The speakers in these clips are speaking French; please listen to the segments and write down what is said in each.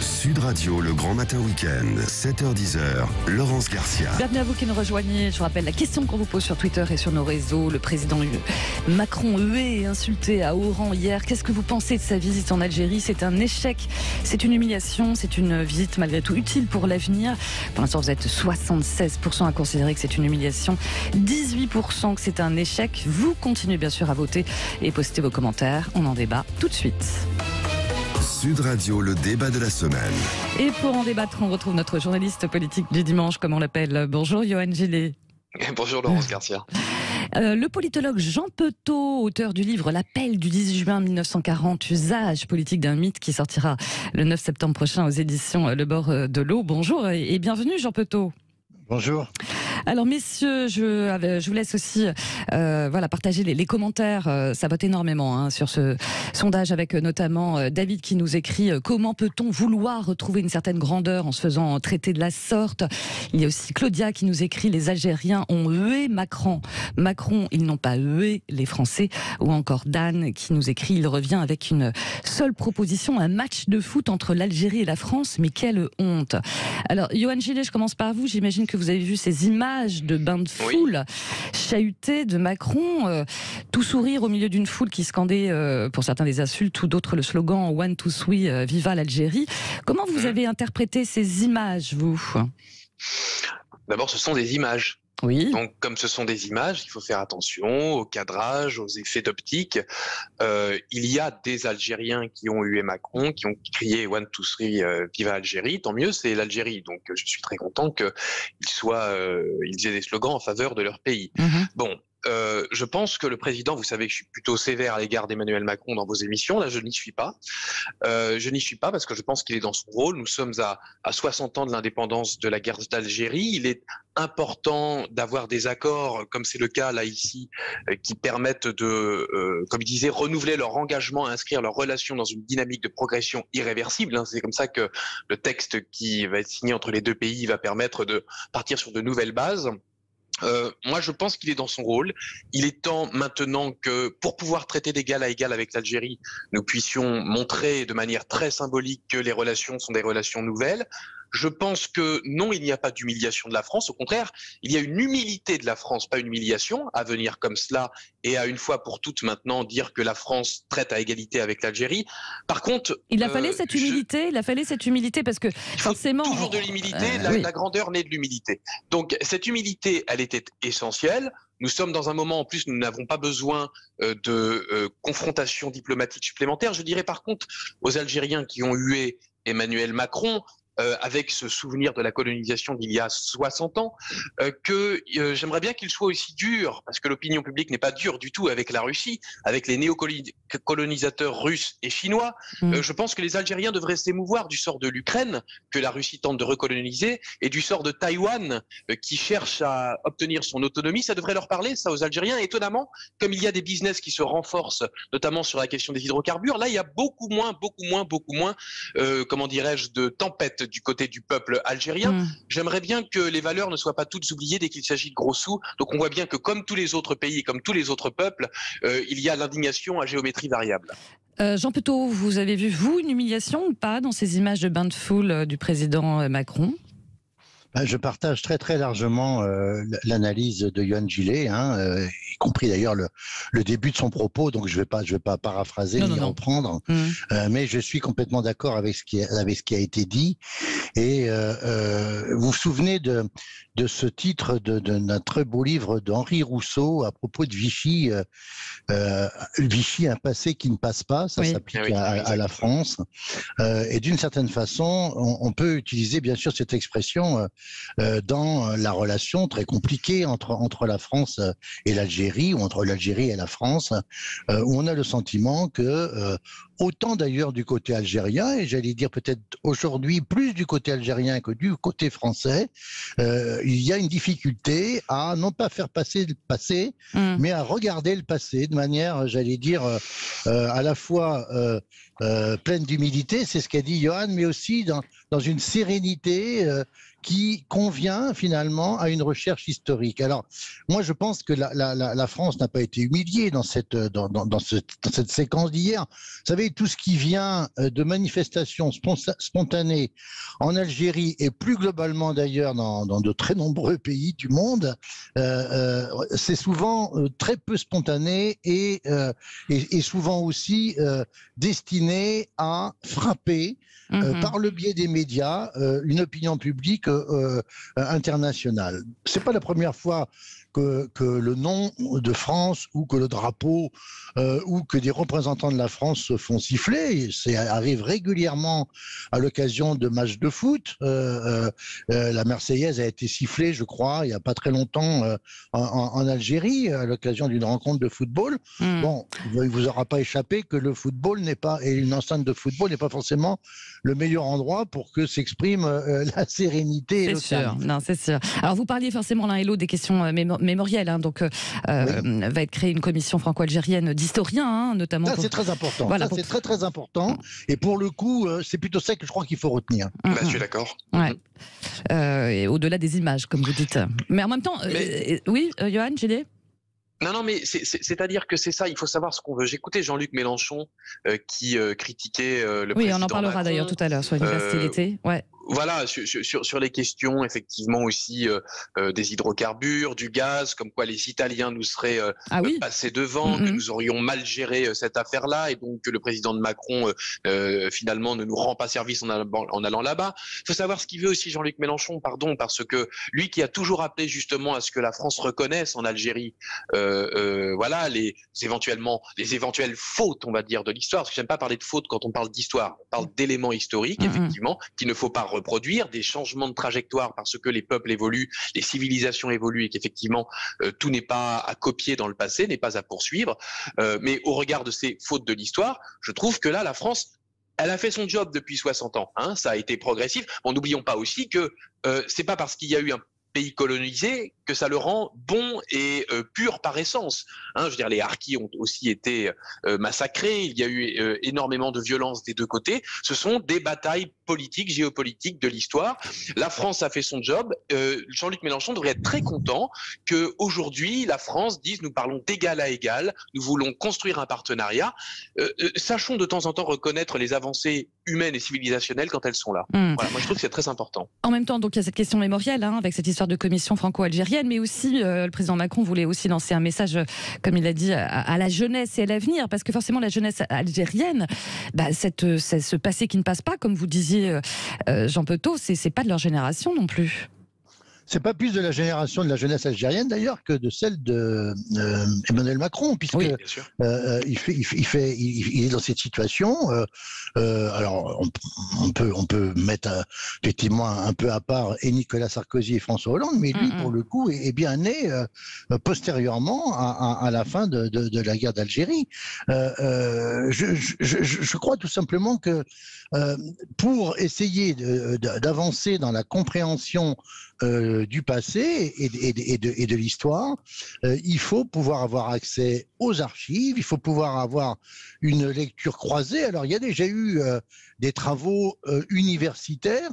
Sud Radio, le Grand Matin Week-end, 7h-10h, Laurence Garcia. Bienvenue à vous qui nous rejoignez. Je vous rappelle la question qu'on vous pose sur Twitter et sur nos réseaux. Le président Macron hué et insulté à haut rang hier. Qu'est-ce que vous pensez de sa visite en Algérie? C'est un échec, c'est une humiliation, c'est une visite malgré tout utile pour l'avenir. Pour l'instant, vous êtes 76% à considérer que c'est une humiliation, 18% que c'est un échec. Vous continuez bien sûr à voter et poster vos commentaires. On en débat tout de suite. Sud Radio, le débat de la semaine. Et pour en débattre, on retrouve notre journaliste politique du dimanche, comme on l'appelle. Bonjour Johan Gillet. Bonjour Laurence Garcia. Le politologue Jean Petot, auteur du livre L'appel du 10 juin 1940, usage politique d'un mythe, qui sortira le 9 septembre prochain aux éditions Le Bord de l'eau. Bonjour et bienvenue Jean Petot. Bonjour. Alors messieurs, je vous laisse aussi partager les commentaires. Ça vote énormément sur ce sondage, avec notamment David qui nous écrit comment peut-on vouloir retrouver une certaine grandeur en se faisant traiter de la sorte. Il y a aussi Claudia qui nous écrit les Algériens ont hué Macron, ils n'ont pas hué les Français. Ou encore Dan qui nous écrit il revient avec une seule proposition, un match de foot entre l'Algérie et la France, mais quelle honte. Alors Johan Gillet, je commence par vous. J'imagine que vous avez vu ces images de bain de foule chahuté de Macron, tout sourire au milieu d'une foule qui scandait pour certains des insultes ou d'autres le slogan One, Two, Three, Viva l'Algérie. Comment vous avez interprété ces images, vous? D'abord, ce sont des images. Oui. Donc, comme ce sont des images, il faut faire attention au cadrage, aux effets d'optique. Il y a des Algériens qui ont hué Macron, qui ont crié One, Two, Three, Viva Algérie. Tant mieux, c'est l'Algérie. Donc, je suis très content qu'ils aient des slogans en faveur de leur pays. Bon. Je pense que le président, vous savez que je suis plutôt sévère à l'égard d'Emmanuel Macron dans vos émissions. Là, je n'y suis pas. Je n'y suis pas parce que je pense qu'il est dans son rôle. Nous sommes à 60 ans de l'indépendance de la guerre d'Algérie. Il est important d'avoir des accords, comme c'est le cas là ici, qui permettent de, comme il disait, renouveler leur engagement, inscrire leurs relations dans une dynamique de progression irréversible. C'est comme ça que le texte qui va être signé entre les deux pays va permettre de partir sur de nouvelles bases. Moi, je pense qu'il est dans son rôle. Il est temps maintenant que, pour pouvoir traiter d'égal à égal avec l'Algérie, nous puissions montrer de manière très symbolique que les relations sont des relations nouvelles. Je pense que non, il n'y a pas d'humiliation de la France. Au contraire, il y a une humilité de la France, pas une humiliation, à venir comme cela et à une fois pour toutes maintenant dire que la France traite à égalité avec l'Algérie. Par contre, il a fallu cette humilité, parce que forcément, toujours de l'humilité. La grandeur naît de l'humilité. Donc cette humilité, elle était essentielle. Nous sommes dans un moment, en plus, nous n'avons pas besoin de confrontation diplomatique supplémentaire. Je dirais par contre aux Algériens qui ont hué Emmanuel Macron, avec ce souvenir de la colonisation d'il y a 60 ans, que j'aimerais bien qu'il soit aussi dur, parce que l'opinion publique n'est pas dure du tout avec la Russie, avec les néocolonisateurs russes et chinois. Je pense que les Algériens devraient s'émouvoir du sort de l'Ukraine, que la Russie tente de recoloniser, et du sort de Taïwan, qui cherche à obtenir son autonomie. Ça devrait leur parler, ça, aux Algériens. Et étonnamment, comme il y a des business qui se renforcent, notamment sur la question des hydrocarbures, là, il y a beaucoup moins, comment dirais-je, de tempêtes du côté du peuple algérien. J'aimerais bien que les valeurs ne soient pas toutes oubliées dès qu'il s'agit de gros sous. Donc on voit bien que comme tous les autres pays, comme tous les autres peuples, il y a l'indignation à géométrie variable. Jean Petot, vous avez vu, vous, une humiliation ou pas dans ces images de bain de foule du président Macron? Je partage très très largement l'analyse de Johan Gillet, y compris d'ailleurs le début de son propos, donc je vais pas paraphraser ni reprendre, mais je suis complètement d'accord avec ce qui a été dit. Et vous vous souvenez de ce titre d'un très beau livre d'Henri Rousseau à propos de Vichy, Vichy, un passé qui ne passe pas, ça s'applique à la France. Et d'une certaine façon, on peut utiliser bien sûr cette expression dans la relation très compliquée entre la France et l'Algérie, ou entre l'Algérie et la France, où on a le sentiment que, autant d'ailleurs du côté algérien, et j'allais dire peut-être aujourd'hui plus du côté algérien que du côté français, il y a une difficulté à non pas faire passer le passé, mais à regarder le passé de manière, j'allais dire, à la fois pleine d'humilité, c'est ce qu'a dit Johan, mais aussi dans une sérénité qui convient finalement à une recherche historique. Alors, moi, je pense que la France n'a pas été humiliée dans cette séquence d'hier. Vous savez, savez, tout ce qui vient de manifestations spontanées en Algérie et plus globalement d'ailleurs dans de très nombreux pays du monde, c'est souvent très peu spontané et souvent aussi destiné à frapper par le biais des médias une opinion publique internationale. C'est pas la première fois que le nom de France ou que le drapeau ou que des représentants de la France se font siffler. Ça arrive régulièrement à l'occasion de matchs de foot. La Marseillaise a été sifflée, je crois, il n'y a pas très longtemps en Algérie à l'occasion d'une rencontre de football. Bon, il ne vous aura pas échappé que le football n'est pas, et une enceinte de football n'est pas forcément le meilleur endroit pour que s'exprime la sérénité. C'est sûr, non, c'est sûr. Alors vous parliez forcément l'un et l'autre des questions mémorielles, hein, donc va être créée une commission franco-algérienne d'historiens, hein, notamment. Ça, c'est très important. Voilà, c'est très très important. Et pour le coup, c'est plutôt ça que je crois qu'il faut retenir. Je suis d'accord. Ouais. Et au-delà des images, comme vous dites. Mais en même temps, oui, Johan, Gillet. Non, mais c'est-à-dire que c'est ça, il faut savoir ce qu'on veut. J'écoutais Jean-Luc Mélenchon qui critiquait le président Oui, on en parlera Macron, d'ailleurs tout à l'heure sur l'université. Ouais. Voilà, sur les questions effectivement aussi des hydrocarbures, du gaz, comme quoi les Italiens nous seraient passés devant, que nous aurions mal géré cette affaire-là, et donc que le président de Macron finalement ne nous rend pas service en allant là-bas. Il faut savoir ce qu'il veut aussi Jean-Luc Mélenchon, parce que lui qui a toujours appelé justement à ce que la France reconnaisse en Algérie voilà les éventuelles fautes, on va dire, de l'histoire, parce que j'aime pas parler de fautes quand on parle d'histoire, on parle d'éléments historiques effectivement qu'il ne faut pas reproduire, des changements de trajectoire parce que les peuples évoluent, les civilisations évoluent et qu'effectivement tout n'est pas à copier dans le passé, n'est pas à poursuivre. Mais au regard de ces fautes de l'histoire, je trouve que là, la France, elle a fait son job depuis 60 ans. Hein, ça a été progressif. Bon, n'oublions pas aussi que c'est pas parce qu'il y a eu un pays colonisé que ça le rend bon et pur par essence. Hein, je veux dire, les harkis ont aussi été massacrés, il y a eu énormément de violence des deux côtés. Ce sont des batailles politiques, géopolitiques de l'histoire. La France a fait son job. Jean-Luc Mélenchon devrait être très content qu'aujourd'hui, la France dise « nous parlons d'égal à égal, nous voulons construire un partenariat ». Sachons de temps en temps reconnaître les avancées humaines et civilisationnelles quand elles sont là. Voilà, moi je trouve que c'est très important. En même temps, donc il y a cette question mémorielle, hein, avec cette histoire de commission franco-algérienne, mais aussi le président Macron voulait aussi lancer un message, comme il a dit, à la jeunesse et à l'avenir, parce que forcément la jeunesse algérienne, ce passé qui ne passe pas, comme vous disiez, Jean Petot, c'est pas de leur génération non plus. C'est pas plus de la génération de la jeunesse algérienne d'ailleurs que de celle de Emmanuel Macron, puisque il est dans cette situation. Alors on peut mettre effectivement un peu à part et Nicolas Sarkozy et François Hollande, mais lui pour le coup est bien né postérieurement à la fin de la guerre d'Algérie. Je crois tout simplement que pour essayer d'avancer dans la compréhension du passé et de l'histoire, il faut pouvoir avoir accès aux archives, il faut pouvoir avoir une lecture croisée. Alors il y a déjà eu des travaux universitaires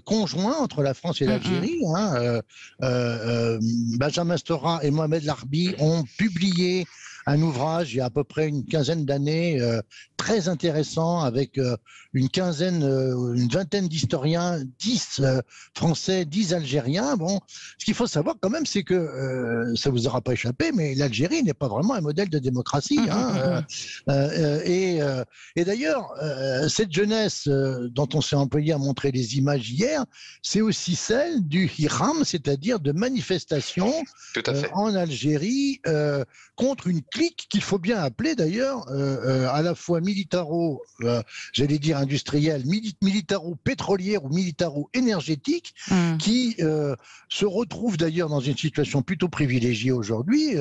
conjoints entre la France et l'Algérie. Benjamin Stora et Mohamed Larbi ont publié un ouvrage il y a à peu près une quinzaine d'années très intéressant avec une vingtaine d'historiens, 10 Français, 10 Algériens. Bon, ce qu'il faut savoir quand même, c'est que ça vous aura pas échappé, mais l'Algérie n'est pas vraiment un modèle de démocratie. Et d'ailleurs, cette jeunesse dont on s'est employé à montrer les images hier, c'est aussi celle du Hiram, c'est-à-dire de manifestations en Algérie contre une clique qu'il faut bien appeler d'ailleurs à la fois j'allais dire industrielle, militaro-pétrolière ou militaro-énergétique, qui se retrouve d'ailleurs dans une situation plutôt privilégiée aujourd'hui,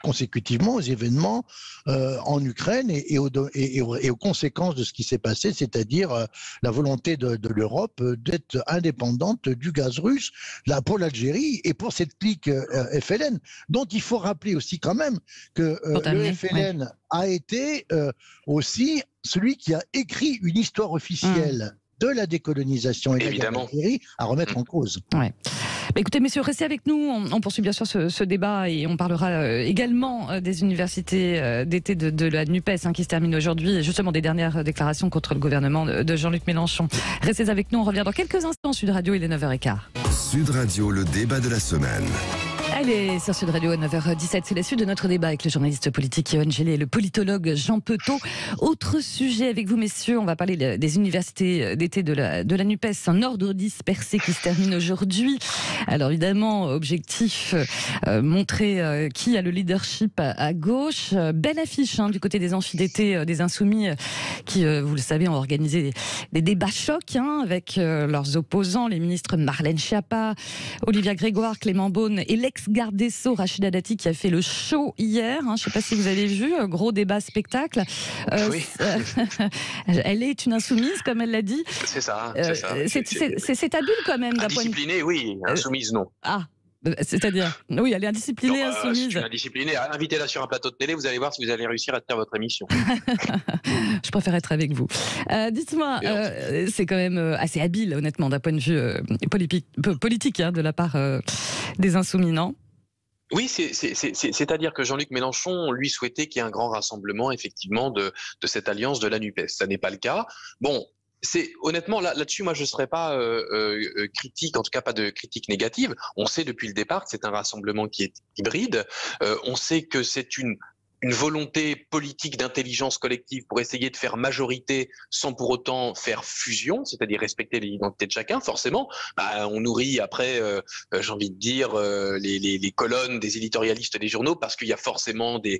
consécutivement aux événements en Ukraine et aux conséquences de ce qui s'est passé, c'est-à-dire la volonté de l'Europe d'être indépendante du gaz russe, là pour l'Algérie et pour cette clique FLN, dont il faut rappeler aussi quand même que le FLN a été aussi celui qui a écrit une histoire officielle de la décolonisation et de la guerre d'Algérie à remettre en cause. Ouais. Écoutez, messieurs, restez avec nous. On poursuit bien sûr ce débat et on parlera également des universités d'été de la NUPES qui se termine aujourd'hui et justement des dernières déclarations contre le gouvernement de Jean-Luc Mélenchon. Restez avec nous, on revient dans quelques instants. Sud Radio, il est 9h15. Sud Radio, le débat de la semaine. Allez, sur Sud Radio à 9h17, c'est la suite de notre débat avec le journaliste politique Yohann Gillet et le politologue Jean Petot. Autre sujet avec vous, messieurs, on va parler des universités d'été de la NUPES, un ordre dispersé qui se termine aujourd'hui. Alors évidemment, objectif, montrer qui a le leadership à gauche. Belle affiche du côté des amphis d'été des Insoumis qui, vous le savez, ont organisé des débats chocs avec leurs opposants, les ministres Marlène Schiappa, Olivia Grégoire, Clément Beaune et l'ex-garde des Sceaux Rachida Dati qui a fait le show hier. Je ne sais pas si vous avez vu, gros débat spectacle. Oui. Elle est une insoumise, comme elle l'a dit. C'est ça. C'est habile quand même. Indisciplinée, oui. Insoumise, non. C'est-à-dire, oui, elle est indisciplinée, insoumise. Je suis indisciplinée. Invitez-la sur un plateau de télé, vous allez voir si vous allez réussir à tenir votre émission. Je préfère être avec vous. Dites-moi, c'est quand même assez habile, honnêtement, d'un point de vue politique, de la part des Insoumis, non ? Oui, c'est-à-dire que Jean-Luc Mélenchon, lui, souhaitait qu'il y ait un grand rassemblement, effectivement, de cette alliance de la NUPES. Ça n'est pas le cas. Bon. Honnêtement, là-dessus, moi, je ne serais pas critique, en tout cas pas de critique négative. On sait depuis le départ que c'est un rassemblement qui est hybride. On sait que c'est une volonté politique d'intelligence collective pour essayer de faire majorité sans pour autant faire fusion, c'est-à-dire respecter l'identité de chacun. Forcément, on nourrit après, j'ai envie de dire, les colonnes des éditorialistes des journaux parce qu'il y a forcément des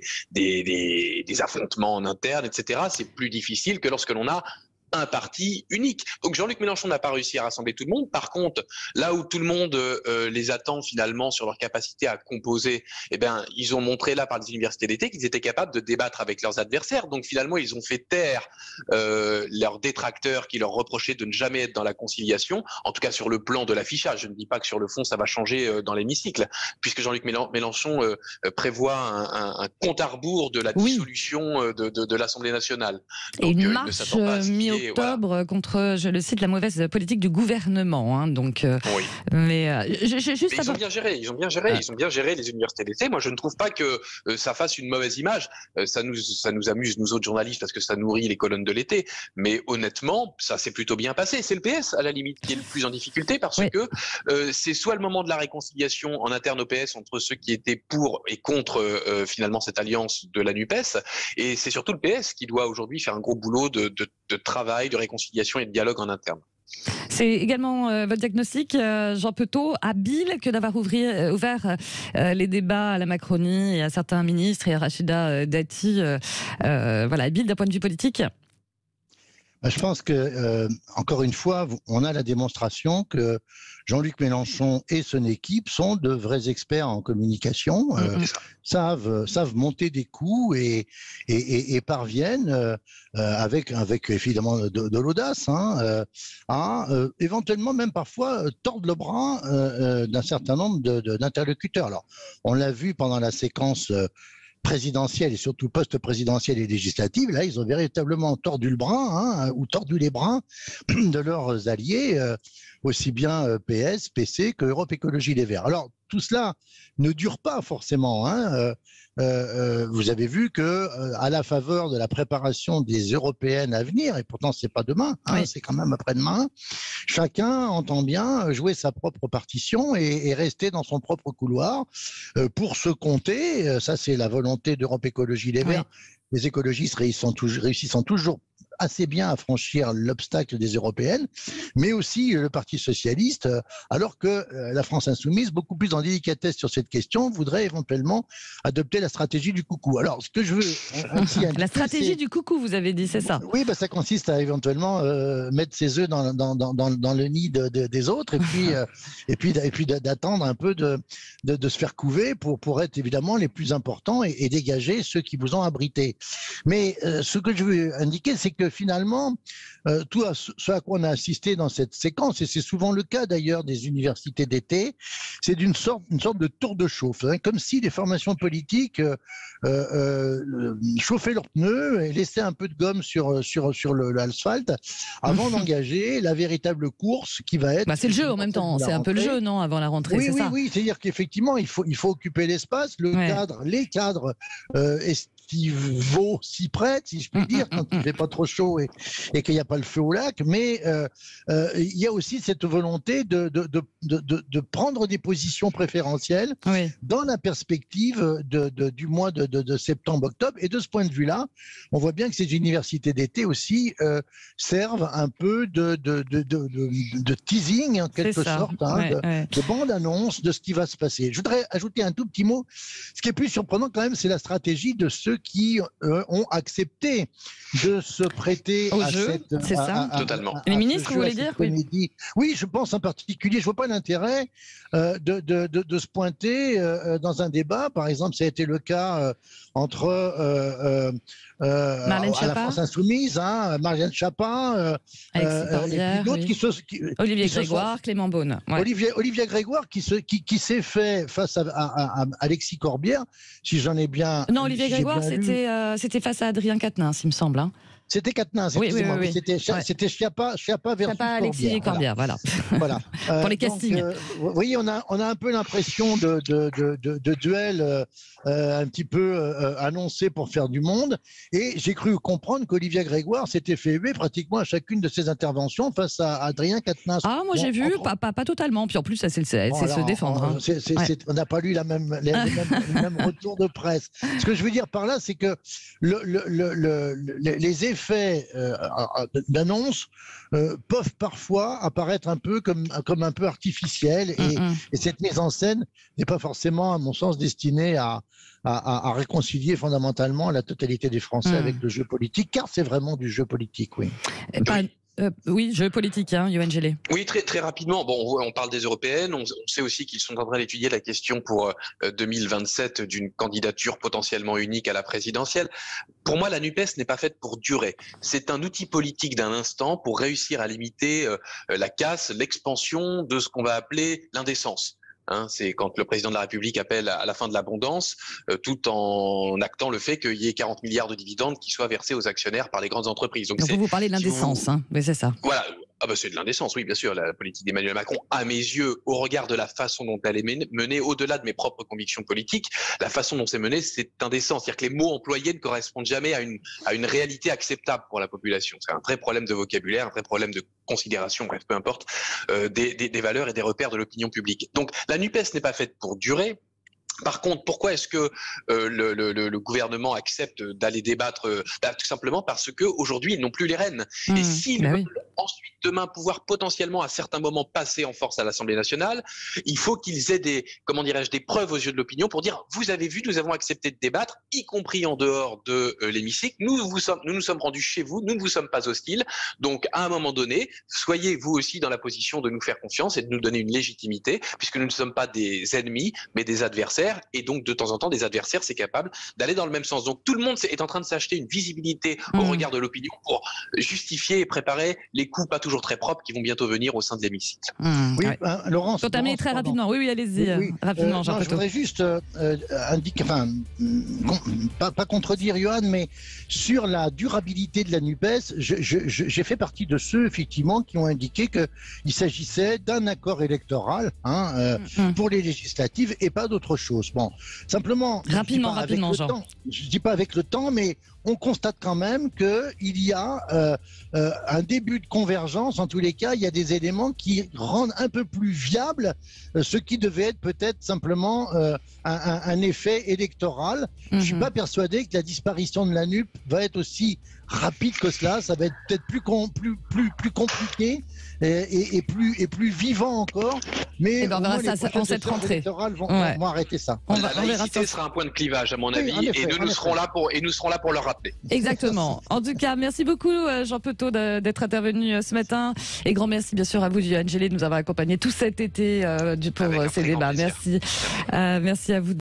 affrontements en interne, etc. C'est plus difficile que lorsque l'on a un parti unique. Donc Jean-Luc Mélenchon n'a pas réussi à rassembler tout le monde. Par contre, là où tout le monde les attend finalement sur leur capacité à composer, ils ont montré là par les universités d'été qu'ils étaient capables de débattre avec leurs adversaires. Donc finalement, ils ont fait taire leurs détracteurs qui leur reprochaient de ne jamais être dans la conciliation, en tout cas sur le plan de l'affichage. Je ne dis pas que sur le fond, ça va changer dans l'hémicycle, puisque Jean-Luc Mélenchon prévoit un compte à rebours de la dissolution de l'Assemblée nationale. Donc, et une marche mi-octobre contre, je le cite, la mauvaise politique du gouvernement. Mais ils ont bien géré. Ils ont bien géré les universités d'été. Moi, je ne trouve pas que ça fasse une mauvaise image. Ça nous amuse, nous autres journalistes, parce que ça nourrit les colonnes de l'été. Mais honnêtement, ça s'est plutôt bien passé. C'est le PS, à la limite, qui est le plus en difficulté, parce que c'est soit le moment de la réconciliation en interne au PS entre ceux qui étaient pour et contre finalement cette alliance de la NUPES, et c'est surtout le PS qui doit aujourd'hui faire un gros boulot de travail, de réconciliation et de dialogue en interne. C'est également votre diagnostic, Jean Petot, habile que d'avoir ouvert les débats à la Macronie et à certains ministres et à Rachida Dati, habile d'un point de vue politique? Je pense que, encore une fois, on a la démonstration que Jean-Luc Mélenchon et son équipe sont de vrais experts en communication, savent monter des coups et parviennent, avec évidemment de l'audace, à éventuellement même parfois tordre le bras d'un certain nombre d'interlocuteurs. Alors, on l'a vu pendant la séquence présidentielle et surtout post-présidentielle et législative, là, ils ont véritablement tordu le bras, ou tordu les bras de leurs alliés, aussi bien PS, PC que Europe Écologie Les Verts. Alors, tout cela ne dure pas forcément. Vous avez vu que, à la faveur de la préparation des européennes à venir, et pourtant c'est pas demain, c'est quand même après-demain, chacun entend bien jouer sa propre partition et rester dans son propre couloir pour se compter. Ça, c'est la volonté d'Europe Écologie Les Verts. Les écologistes réussissant toujours assez bien à franchir l'obstacle des européennes, mais aussi le Parti socialiste, alors que la France insoumise, beaucoup plus en délicatesse sur cette question, voudrait éventuellement adopter la stratégie du coucou. Alors, ce que je veux... la stratégie du coucou, vous avez dit, c'est ça? Oui, ça consiste à éventuellement mettre ses œufs dans le nid des autres et puis d'attendre un peu de se faire couver pour être évidemment les plus importants et dégager ceux qui vous ont abrité. Mais ce que je veux indiquer, c'est que que finalement, tout ce à quoi on a assisté dans cette séquence, et c'est souvent le cas d'ailleurs des universités d'été, c'est une sorte de tour de chauffe, hein, comme si les formations politiques chauffaient leurs pneus et laissaient un peu de gomme sur l'asphalte avant d'engager la véritable course qui va être... c'est le jeu en même temps, c'est un peu le jeu, non, avant la rentrée, c'est ça? Oui, c'est-à-dire qu'effectivement, il faut occuper l'espace, les cadres estivaux s'y prêtent, si je puis dire, quand il ne fait pas trop chaud et qu'il n'y a pas le feu au lac, mais il y a aussi cette volonté de prendre des positions préférentielles dans la perspective du mois de septembre-octobre, et de ce point de vue-là, on voit bien que ces universités d'été aussi servent un peu de teasing, en quelque sorte, de bande-annonce de ce qui va se passer. Je voudrais ajouter un tout petit mot. Ce qui est plus surprenant quand même, c'est la stratégie de ceux qui ont accepté de se prêter au à jeu, c'est ça. Totalement. Les ministres, vous voulez dire? Oui, je pense en particulier, je vois pas l'intérêt de se pointer dans un débat. Par exemple, ça a été le cas entre à la France Insoumise, Marianne Chapin, et puis d'autres Olivier Grégoire, Clément Beaune. Olivier Grégoire qui s'est fait face à Alexis Corbière, si j'en ai bien... Non, Olivier Grégoire, c'était face à Adrien Quatennens, il me semble. C'était Quatennens, excusez-moi. Oui. C'était Schiappa versus Alexis Corbière, voilà. Pour les castings. Oui, on a un peu l'impression de duel un petit peu annoncé pour faire du monde. Et j'ai cru comprendre qu'Olivier Grégoire s'était fait huer pratiquement à chacune de ses interventions face à Adrien Quatennens. Ah, moi j'ai vu, pas totalement. Puis en plus, c'est se défendre. On n'a pas lu les mêmes retours de presse. Ce que je veux dire par là, c'est que les effets d'annonce peuvent parfois apparaître un peu comme un peu artificiels, et cette mise en scène n'est pas forcément, à mon sens, destinée à réconcilier fondamentalement la totalité des Français avec le jeu politique, car c'est vraiment du jeu politique, oui. Oui, jeu politique, Yohann Gélé. Oui, très, très rapidement. Bon, on parle des européennes. On sait aussi qu'ils sont en train d'étudier la question pour 2027 d'une candidature potentiellement unique à la présidentielle. Pour moi, la NUPES n'est pas faite pour durer. C'est un outil politique d'un instant pour réussir à limiter la casse, l'expansion de ce qu'on va appeler l'indécence. C'est quand le président de la République appelle à la fin de l'abondance, tout en actant le fait qu'il y ait 40 milliards de dividendes qui soient versés aux actionnaires par les grandes entreprises. Donc vous parlez de l'indécence, mais c'est ça. Voilà. C'est de l'indécence, oui, bien sûr. La politique d'Emmanuel Macron, à mes yeux, au regard de la façon dont elle est menée, au-delà de mes propres convictions politiques, la façon dont c'est mené, c'est indécent. C'est-à-dire que les mots employés ne correspondent jamais à une réalité acceptable pour la population. C'est un vrai problème de vocabulaire, un vrai problème de considération, bref, peu importe, des valeurs et des repères de l'opinion publique. Donc, la NUPES n'est pas faite pour durer. Par contre, pourquoi est-ce que le gouvernement accepte d'aller débattre? Tout simplement parce qu'aujourd'hui, ils n'ont plus les rênes. Et s'ils veulent ensuite, demain, pouvoir potentiellement, à certains moments, passer en force à l'Assemblée nationale, il faut qu'ils aient des preuves aux yeux de l'opinion pour dire, vous avez vu, nous avons accepté de débattre, y compris en dehors de l'hémicycle. Nous nous sommes rendus chez vous, nous ne vous sommes pas hostiles. Donc, à un moment donné, soyez vous aussi dans la position de nous faire confiance et de nous donner une légitimité, puisque nous ne sommes pas des ennemis, mais des adversaires. Et donc, de temps en temps, des adversaires, c'est capable d'aller dans le même sens. Donc, tout le monde est en train de s'acheter une visibilité au regard de l'opinion pour justifier et préparer les coups pas toujours très propres qui vont bientôt venir au sein de l'hémicycle. Oui, Laurence. Faut terminer très rapidement. Oui, allez-y. Rapidement, Jean Je voudrais juste indiquer, pas contredire Yohann, mais sur la durabilité de la NUPES, j'ai fait partie de ceux, effectivement, qui ont indiqué qu'il s'agissait d'un accord électoral pour les législatives et pas d'autre chose. Bon, simplement, rapidement, Jean. Je dis pas avec le temps, mais on constate quand même qu'il y a un début de convergence. En tous les cas, il y a des éléments qui rendent un peu plus viable ce qui devait être peut-être simplement un effet électoral. Je ne suis pas persuadé que la disparition de la NUP va être aussi rapide que cela. Ça va être peut-être plus compliqué et plus vivant encore. Mais on verra ça en cette rentrée. Vont arrêter ça. La laïcité sera un point de clivage, à mon avis, et nous serons là pour le rappeler. Exactement. En tout cas, merci beaucoup Jean Petot d'être intervenu ce matin, et grand merci bien sûr à vous, Yohann Gélé, de nous avoir accompagnés tout cet été pour ces débats. Merci à vous.